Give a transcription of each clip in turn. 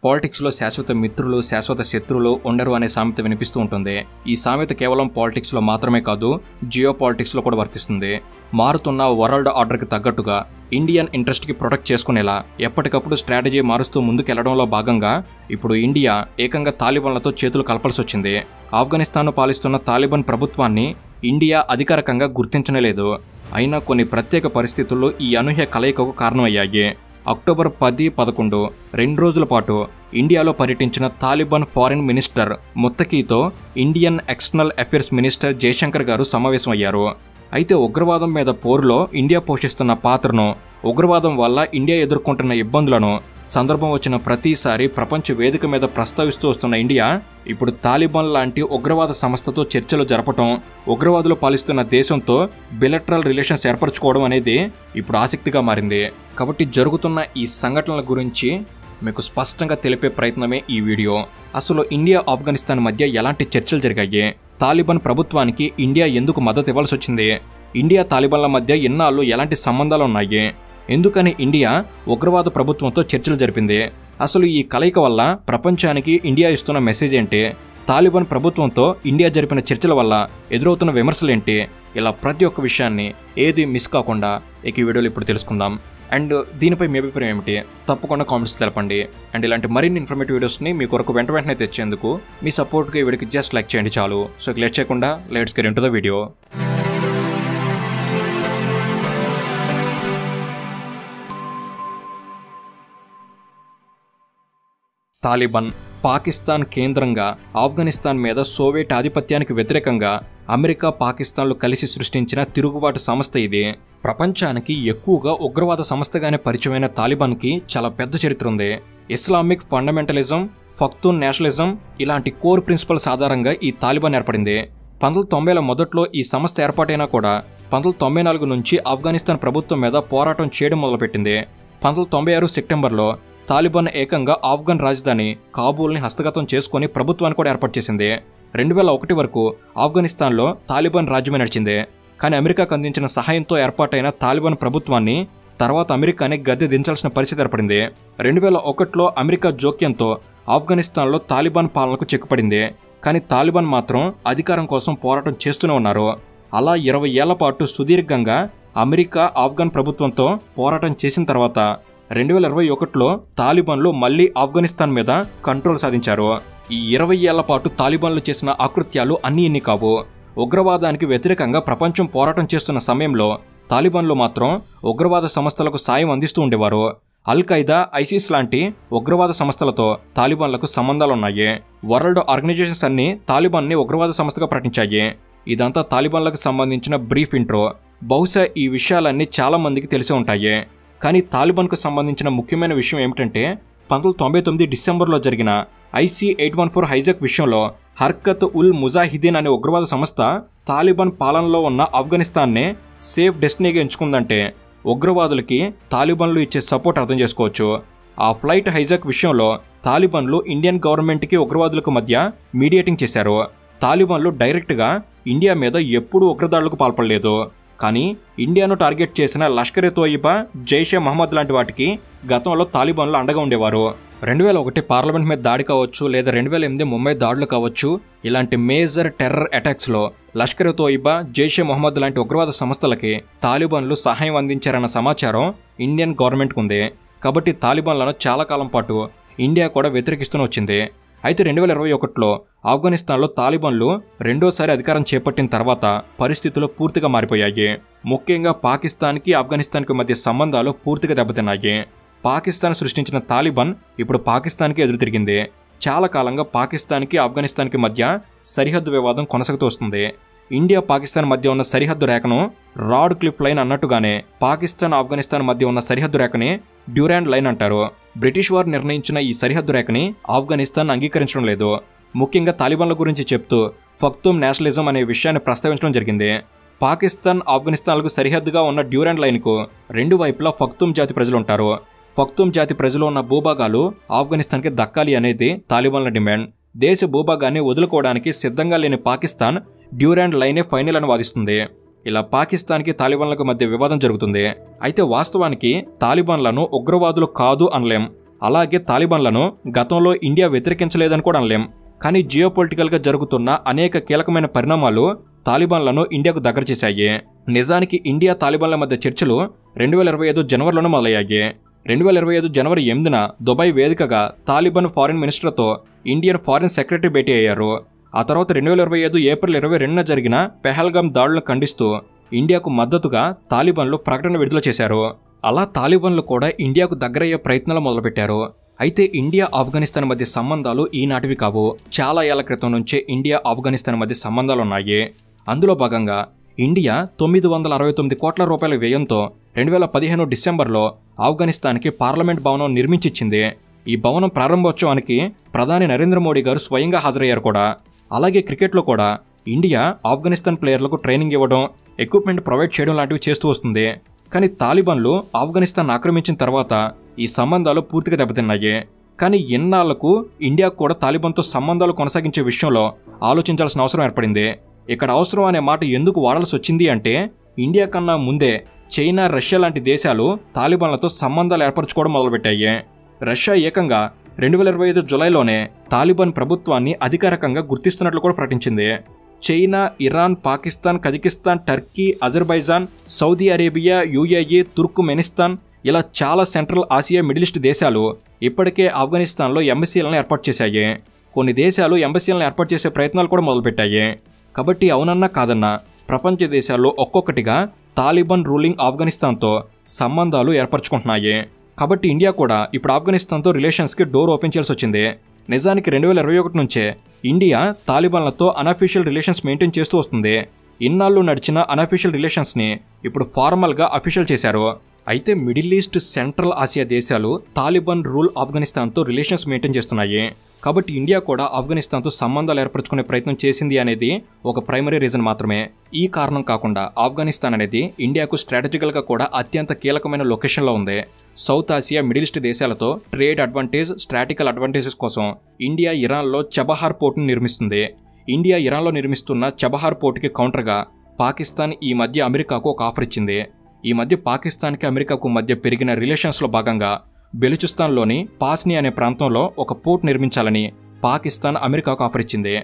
పాలిటిక్స్లో శాశ్వత మిత్రులు శాశ్వత శత్రువులు ఉండరు అనే సామెత వినిపిస్తూ ఉంటుంది. ఈ సామెత కేవలం పాలిటిక్స్లో మాత్రమే కాదు, జియో పాలిటిక్స్లో కూడా వర్తిస్తుంది. మారుతున్న వరల్డ్ ఆర్డర్కి తగ్గట్టుగా ఇండియన్ ఇంట్రెస్ట్కి ప్రొటెక్ట్ చేసుకునేలా ఎప్పటికప్పుడు స్ట్రాటజీ మారుస్తూ ముందుకెళ్లడంలో భాగంగా ఇప్పుడు ఇండియా ఏకంగా తాలిబాన్లతో చేతులు కలపాల్సి వచ్చింది. ఆఫ్ఘనిస్తాన్ను పాలిస్తున్న తాలిబాన్ ప్రభుత్వాన్ని ఇండియా అధికారికంగా గుర్తించలేదు. అయినా కొన్ని ప్రత్యేక పరిస్థితుల్లో ఈ అనూహ్య కలయికకు కారణమయ్యాయి. అక్టోబర్ 10-11 2 రోజుల పాటు ఇండియాలో పర్యటించిన తాలిబాన్ ఫారిన్ మినిస్టర్ ముత్తకీతో Indian external affairs minister Jaishankar గారు సమావేశమయ్యారు. అయితే ఉగ్రవాదం మీద పోరులో ఇండియా పోషిస్తున్న పాత్రను, ఉగ్రవాదం వల్ల ఇండియా ఎదుర్కొంటున్న ఇబ్బందులను సందర్భం వచ్చిన ప్రతిసారి ప్రపంచ వేదిక మీద ప్రస్తావిస్తూ వస్తున్న ఇండియా ఇప్పుడు తాలిబాన్ లాంటి ఉగ్రవాద సంస్థతో చర్చలు జరపటం, ఉగ్రవాదులు పాలిస్తున్న దేశంతో బిలటరల్ రిలేషన్స్ ఏర్పరచుకోవడం అనేది ఇప్పుడు ఆసక్తిగా మారింది. కాబట్టి జరుగుతున్న ఈ సంఘటనల గురించి మీకు స్పష్టంగా తెలిపే ప్రయత్నమే ఈ వీడియో. అసలు ఇండియా ఆఫ్ఘనిస్తాన్ మధ్య ఎలాంటి చర్చలు జరిగాయి, తాలిబాన్ ప్రభుత్వానికి ఇండియా ఎందుకు మద్దతు ఇవ్వాల్సి వచ్చింది, ఇండియా తాలిబాన్ల మధ్య ఇన్నాళ్ళు ఎలాంటి సంబంధాలు ఉన్నాయి, ఎందుకని ఇండియా ఉగ్రవాద ప్రభుత్వంతో చర్చలు జరిపింది, అసలు ఈ కలయిక వల్ల ప్రపంచానికి ఇండియా ఇస్తున్న మెసేజ్ ఏంటి, తాలిబాన్ ప్రభుత్వంతో ఇండియా జరిపిన చర్చల వల్ల ఎదురవుతున్న విమర్శలేంటి, ఇలా ప్రతి ఒక్క విషయాన్ని ఏది మిస్ కాకుండా ఈ వీడియోలో ఇప్పుడు తెలుసుకుందాం. అండ్ దీనిపై మీ అభిప్రాయం ఏమిటి తప్పకుండా కామెంట్స్ తెలపండి. అండ్ ఇలాంటి మరిన్ని ఇన్ఫర్మేటివ్ వీడియోస్ని మీ కొరకు వెంటనే తెచ్చేందుకు మీ సపోర్ట్గా ఈ వీడియోకి జస్ట్ లైక్ చేయండి చాలు. సో లేట్ చేయకుండా let's get into the video. Taliban Pakistan కేంద్రంగా ఆఫ్ఘనిస్తాన్ మీద సోవియట్ ఆధిపత్యానికి వ్యతిరేకంగా అమెరికా, పాకిస్తాన్లు కలిసి సృష్టించిన తిరుగుబాటు సంస్థ ఇది. ప్రపంచానికి ఎక్కువగా ఉగ్రవాద సంస్థగానే పరిచయమైన తాలిబాన్కి చాలా పెద్ద చరిత్ర ఉంది. ఇస్లామిక్ ఫండమెంటలిజం, పఖ్తూన్ నేషనలిజం ఇలాంటి కోర్ ప్రిన్సిపల్స్ ఆధారంగా ఈ తాలిబాన్ ఏర్పడింది. 1990ల మొదట్లో ఈ సంస్థ ఏర్పాటైనా కూడా 1994 నుంచి ఆఫ్ఘనిస్తాన్ ప్రభుత్వం మీద పోరాటం చేయడం మొదలుపెట్టింది. 1996 సెప్టెంబర్లో తాలిబాన్ ఏకంగా ఆఫ్ఘన్ రాజధాని కాబూల్ని హస్తగతం చేసుకుని ప్రభుత్వాన్ని కూడా ఏర్పాటు చేసింది. 2001 వరకు ఆఫ్ఘనిస్తాన్లో తాలిబాన్ రాజ్యమే నడిచింది. కానీ అమెరికాకు అందించిన సహాయంతో ఏర్పాటైన తాలిబాన్ ప్రభుత్వాన్ని తర్వాత అమెరికానే గద్దె దించాల్సిన పరిస్థితి ఏర్పడింది. 2001లో అమెరికా జోక్యంతో ఆఫ్ఘనిస్తాన్లో తాలిబాన్ పాలనకు చెక్కుపడింది. కానీ తాలిబాన్ మాత్రం అధికారం కోసం పోరాటం చేస్తూనే ఉన్నారు. అలా 20 ఏళ్ల పాటు సుదీర్ఘంగా అమెరికా ఆఫ్ఘన్ ప్రభుత్వంతో పోరాటం చేసిన తర్వాత 2021లో తాలిబాన్లు మళ్లీ ఆఫ్ఘనిస్తాన్ మీద కంట్రోల్ సాధించారు. ఈ 20 ఏళ్ల పాటు తాలిబాన్లు చేసిన ఆకృత్యాలు అన్నీ కావు. ఉగ్రవాదానికి వ్యతిరేకంగా ప్రపంచం పోరాటం చేస్తున్న సమయంలో తాలిబాన్లు మాత్రం ఉగ్రవాద సంస్థలకు సాయం అందిస్తూ ఉండేవారు. అల్ ఖైదా, ఐసిస్ లాంటి ఉగ్రవాద సంస్థలతో తాలిబాన్లకు సంబంధాలున్నాయి. వరల్డ్ ఆర్గనైజేషన్స్ అన్ని తాలిబాన్ని ఉగ్రవాద సంస్థగా ప్రకటించాయి. ఇదంతా తాలిబాన్లకు సంబంధించిన బ్రీఫ్ ఇంట్రో. బహుశా ఈ విషయాలన్నీ చాలా మందికి తెలిసే ఉంటాయి. కానీ తాలిబాన్కు సంబంధించిన ముఖ్యమైన విషయం ఏమిటంటే 1999 డిసెంబర్లో జరిగిన IC-814 హైజాక్ విషయంలో హర్కత్ ఉల్ ముజాహిదీన్ అనే ఉగ్రవాద సంస్థ తాలిబాన్ పాలనలో ఉన్న ఆఫ్ఘనిస్తాన్నే సేఫ్ డెస్టినీగా ఎంచుకుందంటే ఉగ్రవాదులకి తాలిబాన్లు ఇచ్చే సపోర్ట్ అర్థం చేసుకోవచ్చు. ఆ ఫ్లైట్ హైజాక్ విషయంలో తాలిబాన్లు ఇండియన్ గవర్నమెంట్కి ఉగ్రవాదులకు మధ్య మీడియేటింగ్ చేశారు. తాలిబాన్లు డైరెక్ట్గా ఇండియా మీద ఎప్పుడూ ఉగ్రదాడులకు పాల్పడలేదు. కానీ ఇండియాను టార్గెట్ చేసిన లష్కర్-ఏ-తోయిబా, జైషే మహమ్మద్ లాంటి వాటికి గతంలో తాలిబాన్లు అండగా ఉండేవారు. 2001 పార్లమెంట్ మీద దాడి కావచ్చు, లేదా 2008 ముంబై దాడులు కావచ్చు, ఇలాంటి మేజర్ టెర్రర్ అటాక్స్లో లష్కర్-ఏ-తోయిబా, జైషే మహమ్మద్ లాంటి ఉగ్రవాద సంస్థలకి తాలిబాన్లు సహాయం అందించారన్న సమాచారం ఇండియన్ గవర్నమెంట్కు ఉంది. కాబట్టి తాలిబాన్లను చాలా కాలం పాటు ఇండియా కూడా వ్యతిరేకిస్తూనే వచ్చింది. అయితే 2021లో ఆఫ్ఘనిస్తాన్లో తాలిబాన్లు రెండోసారి అధికారం చేపట్టిన తర్వాత పరిస్థితులు పూర్తిగా మారిపోయాయి. ముఖ్యంగా పాకిస్తాన్కి, ఆఫ్ఘనిస్తాన్కి మధ్య సంబంధాలు పూర్తిగా దెబ్బతిన్నాయి. పాకిస్తాన్ సృష్టించిన తాలిబాన్ ఇప్పుడు పాకిస్తాన్కి ఎదురు తిరిగింది. చాలా కాలంగా పాకిస్తాన్కి, ఆఫ్ఘనిస్తాన్కి మధ్య సరిహద్దు వివాదం కొనసాగుతూ వస్తుంది. ఇండియా, పాకిస్తాన్ మధ్య ఉన్న సరిహద్దు రేఖను రాడ్ క్లిఫ్ లైన్ అన్నట్టుగానే పాకిస్తాన్, ఆఫ్ఘనిస్తాన్ మధ్య ఉన్న సరిహద్దు రేఖని డ్యూరాండ్ లైన్ అంటారు. బ్రిటిష్ వారు నిర్ణయించిన ఈ సరిహద్దు రేఖని ఆఫ్ఘనిస్తాన్ అంగీకరించడం లేదు. ముఖ్యంగా తాలిబాన్ల గురించి చెప్తూ పఖ్తూన్ నేషనలిజం అనే విషయాన్ని ప్రస్తావించడం జరిగింది. పాకిస్తాన్, ఆఫ్ఘనిస్తాన్లకు సరిహద్దుగా ఉన్న డ్యూరాండ్ లైన్కు రెండు వైపులా పఖ్తూన్ జాతి ప్రజలుంటారు. పఖ్తూన్ జాతి ప్రజలు ఉన్న భూభాగాలు ఆఫ్ఘనిస్తాన్కి దక్కాలి అనేది తాలిబాన్ల డిమాండ్. దేశ భూభాగాన్ని వదులుకోవడానికి సిద్ధంగా లేని పాకిస్తాన్ డ్యూరాండ్ లైనే ఫైనల్ అని వాదిస్తుంది. ఇలా పాకిస్తాన్కి తాలిబాన్లకు మధ్య వివాదం జరుగుతుంది. అయితే వాస్తవానికి తాలిబాన్లను ఉగ్రవాదులు కాదు అనలేం. అలాగే తాలిబాన్లను గతంలో ఇండియా వ్యతిరేకించలేదని కూడా అనలేం. కానీ జియోపొలిటికల్గా జరుగుతున్న అనేక కీలకమైన పరిణామాలు తాలిబాన్లను ఇండియాకు దగ్గర చేశాయి. నిజానికి ఇండియా తాలిబాన్ల మధ్య చర్చలు 2025 జనవరిలోనే మొదలయ్యాయి. 2025 జనవరి 8న దుబాయ్ వేదికగా తాలిబాన్ ఫారిన్ మినిస్టర్తో ఇండియన్ ఫారిన్ సెక్రటరీ భేటీ అయ్యారు. ఆ తర్వాత 2025 ఏప్రిల్ 22న జరిగిన పెహల్గామ్ దాడులను ఖండిస్తూ ఇండియాకు మద్దతుగా తాలిబాన్లు ప్రకటన విడుదల చేశారు. అలా తాలిబాన్లు కూడా ఇండియాకు దగ్గరయ్యే ప్రయత్నాలు మొదలుపెట్టారు. అయితే ఇండియా ఆఫ్ఘనిస్తాన్ మధ్య సంబంధాలు ఈనాటివి కావు. చాలా ఏళ్ల క్రితం నుంచే ఇండియా ఆఫ్ఘనిస్తాన్ మధ్య సంబంధాలున్నాయి. అందులో భాగంగా ఇండియా 969 కోట్ల రూపాయల వ్యయంతో 2015 డిసెంబర్లో ఆఫ్ఘనిస్తాన్కి పార్లమెంట్ భవనం నిర్మించిచ్చింది. ఈ భవనం ప్రారంభోత్సవానికి ప్రధాని నరేంద్ర మోడీ గారు స్వయంగా హాజరయ్యారు కూడా. అలాగే క్రికెట్లో కూడా ఇండియా ఆఫ్ఘనిస్తాన్ ప్లేయర్లకు ట్రైనింగ్ ఇవ్వడం, ఎక్విప్మెంట్ ప్రొవైడ్ చేయడం లాంటివి చేస్తూ వస్తుంది. కానీ తాలిబాన్లు ఆఫ్ఘనిస్తాన్ ఆక్రమించిన తర్వాత ఈ సంబంధాలు పూర్తిగా దెబ్బతిన్నాయి. కానీ ఇన్నాళ్లకు ఇండియాకు కూడా తాలిబాన్తో సంబంధాలు కొనసాగించే విషయంలో ఆలోచించాల్సిన అవసరం ఏర్పడింది. ఇక్కడ అవసరం అనే మాట ఎందుకు వాడాల్సి వచ్చింది అంటే, ఇండియా కన్నా ముందే చైనా, రష్యా లాంటి దేశాలు తాలిబాన్లతో సంబంధాలు ఏర్పరచుకోవడం మొదలుపెట్టాయి. రష్యా ఏకంగా 2025 జులైలోనే తాలిబాన్ ప్రభుత్వాన్ని అధికారికంగా గుర్తిస్తున్నట్లు కూడా ప్రకటించింది. China, Iran, Pakistan, Kazakhstan, Turkey, Azerbaijan, Saudi Arabia, UAE, Turkmenistan ఇలా చాలా సెంట్రల్ ఆసియా, మిడిల్ ఈస్ట్ దేశాలు ఇప్పటికే ఆఫ్ఘనిస్తాన్లో ఎంబసీలను ఏర్పాటు చేశాయి. కొన్ని దేశాలు ఎంబసీలను ఏర్పాటు చేసే ప్రయత్నాలు కూడా మొదలుపెట్టాయి. కాబట్టి అవునన్నా కాదన్నా ప్రపంచ దేశాల్లో ఒక్కొక్కటిగా తాలిబాన్ రూలింగ్ ఆఫ్ఘనిస్తాన్తో సంబంధాలు ఏర్పరచుకుంటున్నాయి. కాబట్టి ఇండియా కూడా ఇప్పుడు ఆఫ్ఘనిస్తాన్తో రిలేషన్స్కి డోర్ ఓపెన్ చేయాల్సి వచ్చింది. నిజానికి 2021 నుంచే ఇండియా తాలిబాన్లతో అనఫీషియల్ రిలేషన్స్ మెయింటైన్ చేస్తూ వస్తుంది. ఇన్నాళ్ళు నడిచిన అనఫీషియల్ రిలేషన్స్ని ఇప్పుడు ఫార్మల్గా అఫీషియల్ చేశారు. అయితే మిడిల్ ఈస్ట్, సెంట్రల్ ఆసియా దేశాలు తాలిబాన్ రూల్ ఆఫ్ఘనిస్తాన్తో రిలేషన్స్ మెయింటైన్ చేస్తున్నాయి. కాబట్టి ఇండియా కూడా ఆఫ్ఘనిస్తాన్తో సంబంధాలు ఏర్పరచుకునే ప్రయత్నం చేసింది అనేది ఒక ప్రైమరీ రీజన్ మాత్రమే. ఈ కారణం కాకుండా ఆఫ్ఘనిస్తాన్ అనేది ఇండియాకు స్ట్రాటజికల్గా కూడా అత్యంత కీలకమైన లొకేషన్లో ఉంది. సౌత్ ఆసియా, మిడిల్ ఈస్ట్ దేశాలతో ట్రేడ్ అడ్వాంటేజ్, స్ట్రాటజికల్ అడ్వాంటేజెస్ కోసం ఇండియా ఇరాన్లో చబహార్ పోర్టును నిర్మిస్తుంది. ఇండియా ఇరాన్లో నిర్మిస్తున్న చబహార్ పోర్టుకి కౌంటర్గా పాకిస్తాన్ ఈ మధ్య అమెరికాకు ఒక ఆఫర్ ఇచ్చింది. ఈ మధ్య పాకిస్తాన్కి అమెరికాకు మధ్య పెరిగిన రిలేషన్స్లో భాగంగా బెలుచిస్తాన్లోని పాస్ని అనే ప్రాంతంలో ఒక పోర్ట్ నిర్మించాలని పాకిస్తాన్ అమెరికాకు ఆఫర్ ఇచ్చింది.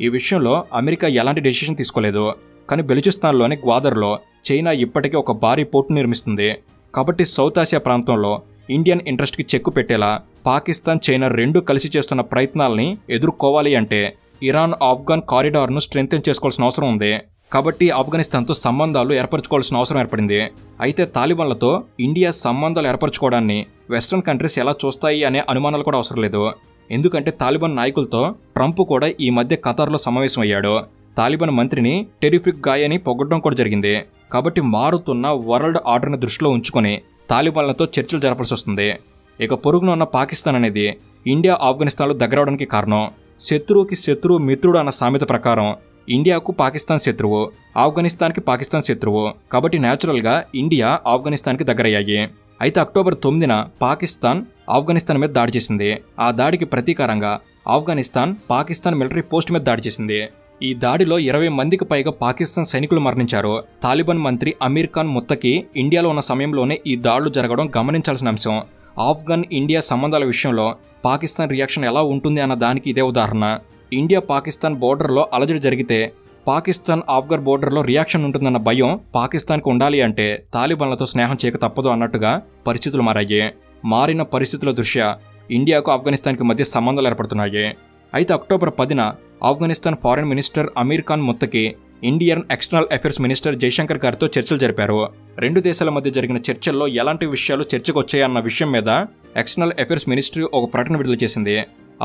ఈ విషయంలో అమెరికా ఎలాంటి డెసిషన్ తీసుకోలేదు. కానీ బెలుచిస్తాన్లోని గ్వాదర్లో చైనా ఇప్పటికే ఒక భారీ పోర్టు నిర్మిస్తుంది. కాబట్టి సౌత్ ఆసియా ప్రాంతంలో ఇండియన్ ఇంట్రెస్ట్కి చెక్కు పెట్టేలా పాకిస్తాన్, చైనా రెండూ కలిసి చేస్తున్న ప్రయత్నాల్ని ఎదుర్కోవాలి అంటే ఇరాన్ ఆఫ్ఘన్ కారిడార్ను స్ట్రెంథెన్ చేసుకోవాల్సిన అవసరం ఉంది. కాబట్టి ఆఫ్ఘనిస్తాన్తో సంబంధాలు ఏర్పరచుకోవాల్సిన అవసరం ఏర్పడింది. అయితే తాలిబాన్లతో ఇండియా సంబంధాలు ఏర్పరచుకోవడాన్ని వెస్ట్రన్ కంట్రీస్ ఎలా చూస్తాయి అనే అనుమానాలు కూడా అవసరం లేదు. ఎందుకంటే తాలిబాన్ నాయకులతో ట్రంప్ కూడా ఈ మధ్య ఖతార్లో సమావేశం అయ్యాడు. తాలిబాన్ మంత్రిని టెరిఫిక్ గాయ్ అని పొగడడం కూడా జరిగింది. కాబట్టి మారుతున్న వరల్డ్ ఆర్డర్ని దృష్టిలో ఉంచుకొని తాలిబాన్లతో చర్చలు జరపాల్సి వస్తుంది. ఇక పొరుగున ఉన్న పాకిస్తాన్ అనేది ఇండియా ఆఫ్ఘనిస్తాన్లో దగ్గరవడానికి కారణం. శత్రువుకి శత్రువు మిత్రుడు అన్న సామెత ప్రకారం ఇండియాకు పాకిస్తాన్ శత్రువు, ఆఫ్ఘనిస్తాన్కి పాకిస్తాన్ శత్రువు. కాబట్టి న్యాచురల్గా ఇండియా ఆఫ్ఘనిస్తాన్కి దగ్గరయ్యాయి. అయితే అక్టోబర్ 9న పాకిస్తాన్ ఆఫ్ఘనిస్తాన్ మీద దాడి చేసింది. ఆ దాడికి ప్రతీకారంగా ఆఫ్ఘనిస్తాన్ పాకిస్తాన్ మిలిటరీ పోస్ట్ మీద దాడి చేసింది. ఈ దాడిలో 20 మందికి పైగా పాకిస్తాన్ సైనికులు మరణించారు. తాలిబాన్ మంత్రి అమీర్ ఖాన్ ముత్తకి ఇండియాలో ఉన్న సమయంలోనే ఈ దాడులు జరగడం గమనించాల్సిన అంశం. ఆఫ్ఘన్ ఇండియా సంబంధాల విషయంలో పాకిస్తాన్ రియాక్షన్ ఎలా ఉంటుంది అన్న దానికి ఇదే ఉదాహరణ. ఇండియా పాకిస్తాన్ బోర్డర్లో అలజడి జరిగితే పాకిస్తాన్ ఆఫ్ఘన్ బోర్డర్లో రియాక్షన్ ఉంటుందన్న భయం పాకిస్తాన్కి ఉండాలి అంటే తాలిబాన్లతో స్నేహం చేయక తప్పదు అన్నట్టుగా పరిస్థితులు మారాయి. మారిన పరిస్థితుల దృష్ట్యా ఇండియాకు ఆఫ్ఘనిస్తాన్కి మధ్య సంబంధాలు ఏర్పడుతున్నాయి. అయితే అక్టోబర్ 10న Afghanistan foreign minister Amir Khan Muttaqi Indian external affairs minister Jaishankar గారితో చర్చలు జరిపారు. రెండు దేశాల మధ్య జరిగిన చర్చల్లో ఎలాంటి విషయాలు చర్చకు వచ్చాయన్న విషయం మీద ఎక్స్టర్నల్ అఫైర్స్ మినిస్ట్రీ ఒక ప్రకటన విడుదల చేసింది.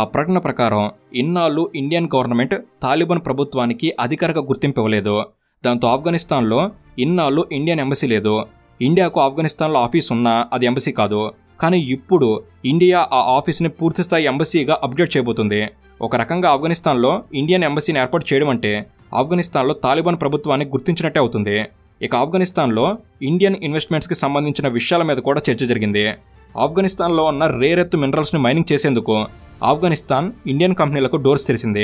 ఆ ప్రకటన ప్రకారం ఇన్నాళ్ళు ఇండియన్ గవర్నమెంట్ తాలిబాన్ ప్రభుత్వానికి అధికారిక గుర్తింపు ఇవ్వలేదు. దాంతో ఆఫ్ఘనిస్తాన్లో ఇన్నాళ్ళు ఇండియన్ ఎంబసీ లేదు. ఇండియాకు ఆఫ్ఘనిస్తాన్లో ఆఫీస్ ఉన్నా అది ఎంబసీ కాదు. కానీ ఇప్పుడు ఇండియా ఆ ఆఫీస్ని పూర్తిస్థాయి ఎంబసీగా అప్గ్రేడ్ చేయబోతుంది. ఒక రకంగా ఆఫ్ఘనిస్తాన్లో ఇండియన్ ఎంబసీని ఏర్పాటు చేయడం అంటే ఆఫ్ఘనిస్తాన్లో తాలిబాన్ ప్రభుత్వాన్ని గుర్తించినట్టే అవుతుంది. ఇక ఆఫ్ఘనిస్తాన్లో ఇండియన్ ఇన్వెస్ట్మెంట్స్కి సంబంధించిన విషయాల మీద కూడా చర్చ జరిగింది. ఆఫ్ఘనిస్తాన్లో ఉన్న రేర్ ఎర్త్ మినరల్స్ని మైనింగ్ చేసేందుకు ఆఫ్ఘనిస్తాన్ ఇండియన్ కంపెనీలకు డోర్స్ తెరిచింది.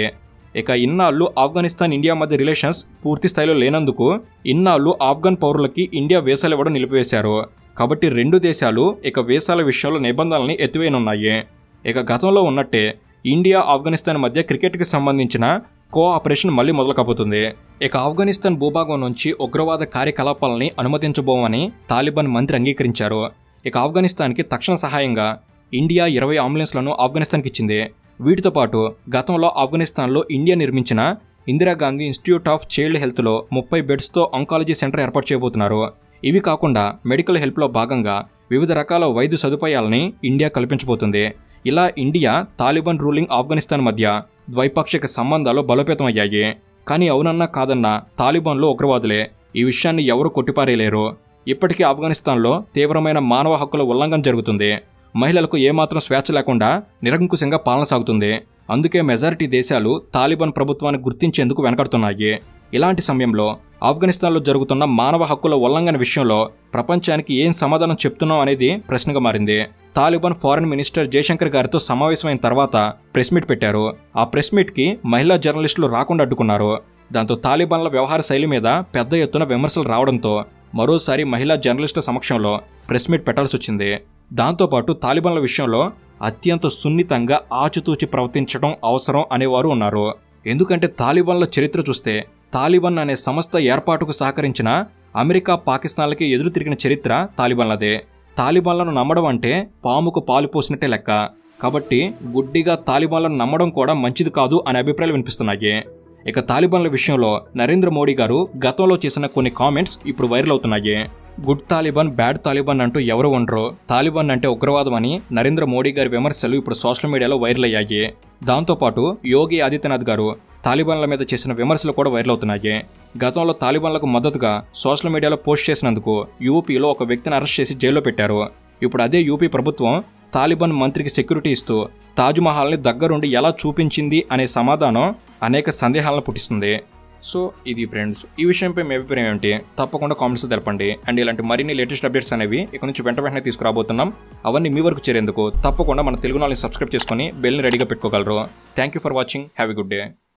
ఇక ఇన్నాళ్ళు ఆఫ్ఘనిస్తాన్ ఇండియా మధ్య రిలేషన్స్ పూర్తి స్థాయిలో లేనందుకు ఇన్నాళ్ళు ఆఫ్ఘన్ పౌరులకి ఇండియా వీసాలు ఇవ్వడం నిలిపివేశారు. కాబట్టి రెండు దేశాలు ఇక వీసాల విషయంలో నిబంధనల్ని ఎత్తివేయనున్నాయి. ఇక గతంలో ఉన్నట్టే ఇండియా ఆఫ్ఘనిస్తాన్ మధ్య క్రికెట్కి సంబంధించిన కోఆపరేషన్ మళ్లీ మొదలు కాబోతుంది. ఇక ఆఫ్ఘనిస్తాన్ భూభాగం నుంచి ఉగ్రవాద కార్యకలాపాలని అనుమతించబోమని తాలిబాన్ మంత్రి అంగీకరించారు. ఇక ఆఫ్ఘనిస్తాన్కి తక్షణ సహాయంగా ఇండియా 20 అంబులెన్స్లను ఆఫ్ఘనిస్తాన్కి ఇచ్చింది. వీటితో పాటు గతంలో ఆఫ్ఘనిస్తాన్లో ఇండియా నిర్మించిన ఇందిరాగాంధీ ఇన్స్టిట్యూట్ ఆఫ్ చైల్డ్ హెల్త్లో 30 బెడ్స్తో ఆంకాలజీ సెంటర్ ఏర్పాటు చేయబోతున్నారు. ఇవి కాకుండా మెడికల్ హెల్ప్లో భాగంగా వివిధ రకాల వైద్య సదుపాయాలని ఇండియా కల్పించబోతుంది. ఇలా ఇండియా తాలిబాన్ రూలింగ్ ఆఫ్ఘనిస్తాన్ మధ్య ద్వైపాక్షిక సంబంధాలు బలోపేతమయ్యాయి. కానీ అవునన్నా కాదన్నా తాలిబాన్లో ఉగ్రవాదులే. ఈ విషయాన్ని ఎవరూ కొట్టిపారేయలేరు. ఇప్పటికీ ఆఫ్ఘనిస్తాన్లో తీవ్రమైన మానవ హక్కుల ఉల్లంఘన జరుగుతుంది. మహిళలకు ఏమాత్రం స్వేచ్ఛ లేకుండా నిరంకుశంగా పాలన సాగుతుంది. అందుకే మెజారిటీ దేశాలు తాలిబాన్ ప్రభుత్వాన్ని గుర్తించేందుకు వెనకడుతున్నాయి. ఇలాంటి సమయంలో ఆఫ్ఘనిస్తాన్లో జరుగుతున్న మానవ హక్కుల ఉల్లంఘన విషయంలో ప్రపంచానికి ఏం సమాధానం చెప్తున్నాం అనేది ప్రశ్నగా మారింది. తాలిబాన్ ఫారెన్ మినిస్టర్ జయశంకర్ గారితో సమావేశమైన తర్వాత ప్రెస్ మీట్ పెట్టారు. ఆ ప్రెస్ మీట్కి మహిళా జర్నలిస్టులు రాకుండా అడ్డుకున్నారు. దాంతో తాలిబాన్ల వ్యవహార శైలి మీద పెద్ద ఎత్తున విమర్శలు రావడంతో మరోసారి మహిళా జర్నలిస్టుల సమక్షంలో ప్రెస్ మీట్ పెట్టాల్సి వచ్చింది. దాంతోపాటు తాలిబాన్ల విషయంలో అత్యంత సున్నితంగా ఆచితూచి ప్రవర్తించడం అవసరం అనేవారు ఉన్నారు. ఎందుకంటే తాలిబాన్ల చరిత్ర చూస్తే తాలిబాన్ అనే సంస్థ ఏర్పాటుకు సహకరించిన అమెరికా, పాకిస్తాన్లకి ఎదురు తిరిగిన చరిత్ర తాలిబాన్లదే. తాలిబాన్లను నమ్మడం అంటే పాముకు పాలు పోసినట్టే లెక్క. కాబట్టి గుడ్డిగా తాలిబాన్లను నమ్మడం కూడా మంచిది కాదు అనే అభిప్రాయాలు వినిపిస్తున్నాయి. ఇక తాలిబాన్ల విషయంలో నరేంద్ర మోడీ గారు గతంలో చేసిన కొన్ని కామెంట్స్ ఇప్పుడు వైరల్ అవుతున్నాయి. గుడ్ తాలిబాన్, బ్యాడ్ తాలిబాన్ అంటూ ఎవరు ఉండరు, తాలిబాన్ అంటే ఉగ్రవాదం అని నరేంద్ర మోడీ గారి విమర్శలు ఇప్పుడు సోషల్ మీడియాలో వైరల్ అయ్యాయి. దాంతోపాటు యోగి ఆదిత్యనాథ్ గారు తాలిబాన్ల మీద చేసిన విమర్శలు కూడా వైరల్ అవుతున్నాయి. గతంలో తాలిబాన్లకు మద్దతుగా సోషల్ మీడియాలో పోస్ట్ చేసినందుకు యూపీలో ఒక వ్యక్తిని అరెస్ట్ చేసి జైల్లో పెట్టారు. ఇప్పుడు అదే యూపీ ప్రభుత్వం తాలిబాన్ మంత్రికి సెక్యూరిటీ ఇస్తూ తాజ్మహల్ని దగ్గరుండి ఎలా చూపించింది అనే సమాధానం అనేక సందేహాలను పుట్టిస్తుంది. సో ఇది ఫ్రెండ్స్, ఈ విషయంపై మీ అభిప్రాయం ఏంటి తప్పకుండా కామెంట్స్ తెలపండి. అండ్ ఇలాంటి మరిన్ని లేటెస్ట్ అప్డేట్స్ అనేవి ఇక నుంచి వెంటనే తీసుకురాబోతున్నాం. అవన్నీ మీ వరకు చేరేందుకు తప్పకుండా మన తెలుగు నాలుగు సబ్స్క్రైబ్ చేసుకొని బెల్ని రెడీగా పెట్టుకోగలరు. Thank you for watching. Have a good day.